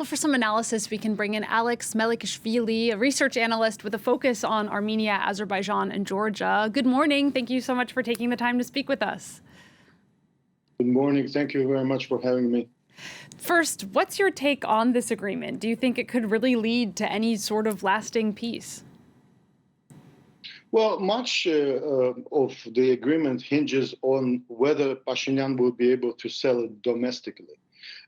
Well, for some analysis, we can bring in Alex Melikishvili, a research analyst with a focus on Armenia, Azerbaijan, and Georgia. Good morning. Thank you so much for taking the time to speak with us. Good morning. Thank you very much for having me. First, what's your take on this agreement? Do you think it could really lead to any sort of lasting peace? Well, much of the agreement hinges on whether Pashinyan will be able to sell it domestically.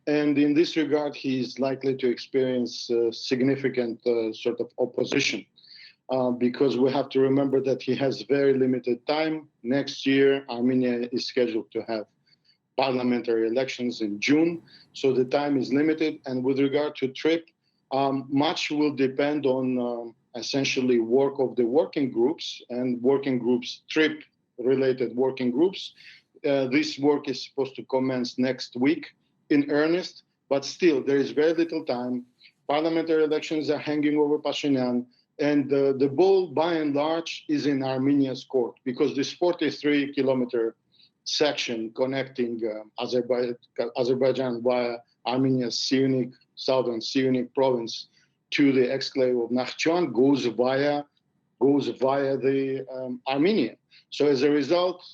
And in this regard, he is likely to experience significant sort of opposition because we have to remember that he has very limited time. Next year, Armenia is scheduled to have parliamentary elections in June, so the time is limited. And with regard to trip, much will depend on essentially work of the working groups and working groups, trip-related working groups. This work is supposed to commence next week in earnest, but still there is very little time. Parliamentary elections are hanging over Pashinyan, and the ball, by and large, is in Armenia's court because this 43-kilometer section connecting Azerbaijan via Armenia's southern Siunik province to the exclave of Nakhchivan goes via the Armenia. So as a result,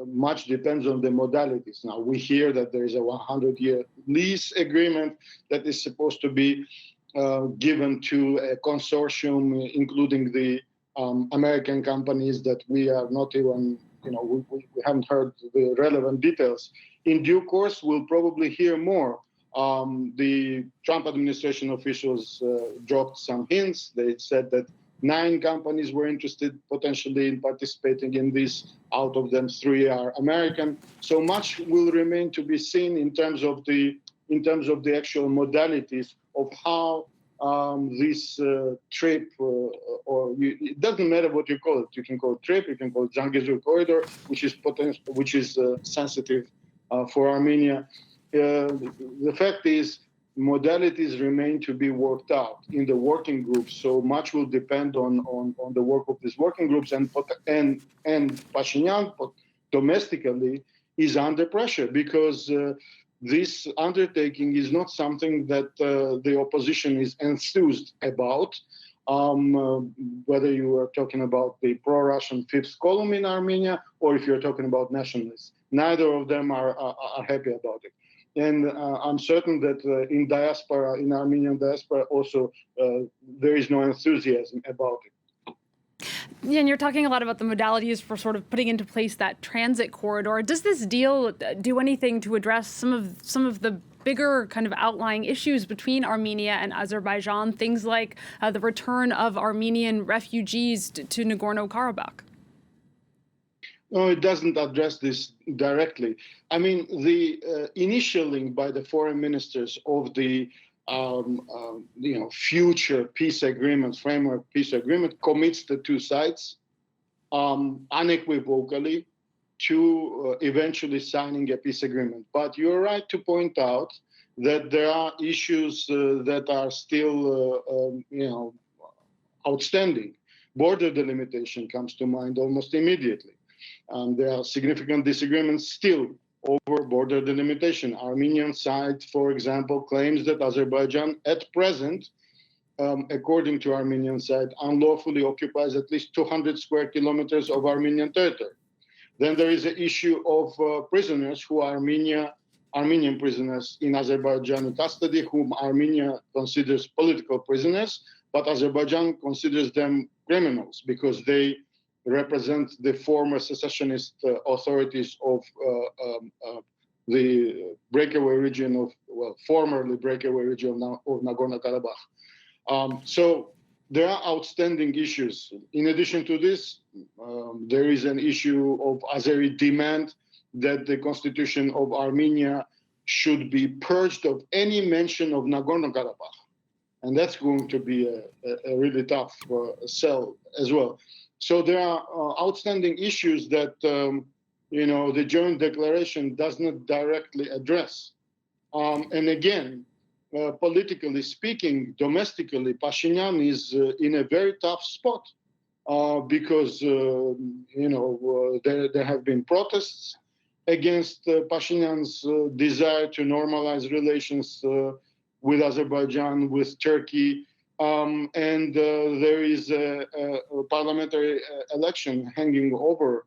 much depends on the modalities. Now, we hear that there is a 100-year lease agreement that is supposed to be given to a consortium, including the American companies that we are not even, we haven't heard the relevant details. In due course, we'll probably hear more. The Trump administration officials dropped some hints. They said that 9 companies were interested potentially in participating in this. Out of them, 3 are American. So much will remain to be seen in terms of the actual modalities of how this trip, it doesn't matter what you call it. You can call it trip, you can call it Zangezur corridor, which is sensitive for Armenia. The fact is, modalities remain to be worked out in the working groups. So much will depend on the work of these working groups, and Pashinyan domestically is under pressure because this undertaking is not something that the opposition is enthused about. Whether you are talking about the pro-Russian fifth column in Armenia or if you're talking about nationalists, neither of them are happy about it. And I'm certain that in Armenian diaspora also, there is no enthusiasm about it. Yeah, and you're talking a lot about the modalities for sort of putting into place that transit corridor. Does this deal do anything to address some of the bigger kind of outlying issues between Armenia and Azerbaijan, things like the return of Armenian refugees to Nagorno-Karabakh? No, it doesn't address this directly. I mean, the initialing by the foreign ministers of the future peace agreement, framework peace agreement, commits the two sides unequivocally to eventually signing a peace agreement. But you're right to point out that there are issues that are still, outstanding. Border delimitation comes to mind almost immediately. There are significant disagreements still over border delimitation. Armenian side, for example, claims that Azerbaijan at present, according to Armenian side, unlawfully occupies at least 200 square kilometers of Armenian territory. Then there is an issue of prisoners who are Armenian prisoners in Azerbaijani custody, whom Armenia considers political prisoners, but Azerbaijan considers them criminals because they represent the former secessionist authorities of the breakaway region formerly breakaway region of Nagorno-Karabakh. So there are outstanding issues. In addition to this, there is an issue of Azeri demand that the constitution of Armenia should be purged of any mention of Nagorno-Karabakh. And that's going to be a really tough sell as well. So there are outstanding issues that, the joint declaration does not directly address. And again, politically speaking, domestically, Pashinyan is in a very tough spot because, there have been protests against Pashinyan's desire to normalize relations with Azerbaijan, with Turkey, and there is a parliamentary election hanging over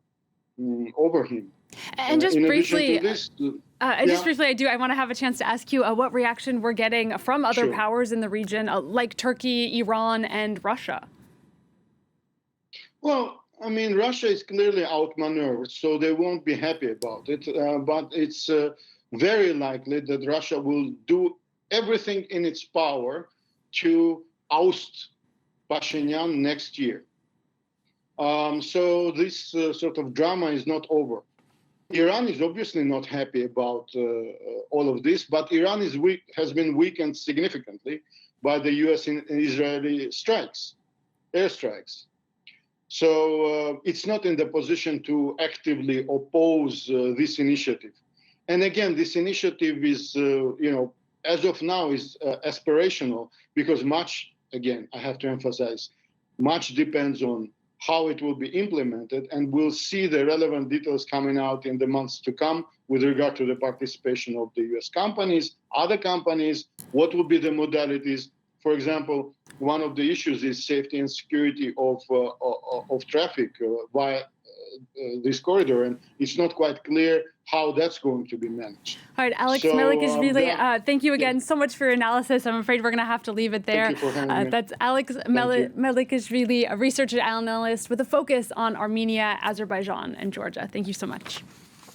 him. And just in briefly, addition to this, I want to have a chance to ask you what reaction we're getting from other Sure. powers in the region, like Turkey, Iran, and Russia. Well, I mean, Russia is clearly outmaneuvered, so they won't be happy about it. But it's very likely that Russia will do everything in its power to oust Pashinyan next year. So this sort of drama is not over. Iran is obviously not happy about all of this, but Iran has been weakened significantly by the U.S. and Israeli airstrikes. So it's not in the position to actively oppose this initiative. And again, this initiative is, as of now, is aspirational because much, again, I have to emphasize, much depends on how it will be implemented, and we'll see the relevant details coming out in the months to come with regard to the participation of the U.S. companies, other companies, what will be the modalities. For example, one of the issues is safety and security of traffic via this corridor, and it's not quite clear how that's going to be managed. All right, Alex Melikishvili, thank you again so much for your analysis. I'm afraid we're going to have to leave it there. Thank you for having me. That's Alex Melikishvili, a research analyst with a focus on Armenia, Azerbaijan, and Georgia. Thank you so much.